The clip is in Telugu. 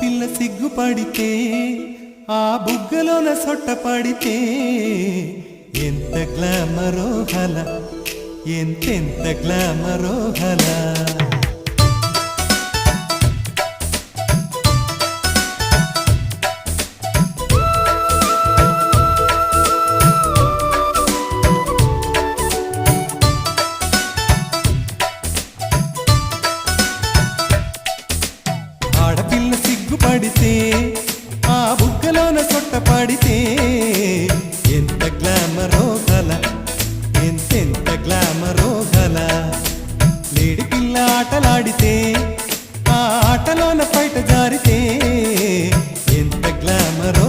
ఆడపిల్ల సిగ్గుపడితే ఆ బుగ్గలోన సొట్ట పడితే ఎంత గ్లామరో హల ఎంతెంత గ్లామరో హల ఆడపిల్ల సిగ్గుపడితే ఆ బుగ్గలోన సొట్ట పడితే ఎంత గ్లామరో గల ఎంతెంత గ్లామరో గల లేడి పిల్ల ఆటలాడితే ఆ ఆటలోన బయట జారితే ఎంత గ్లామరో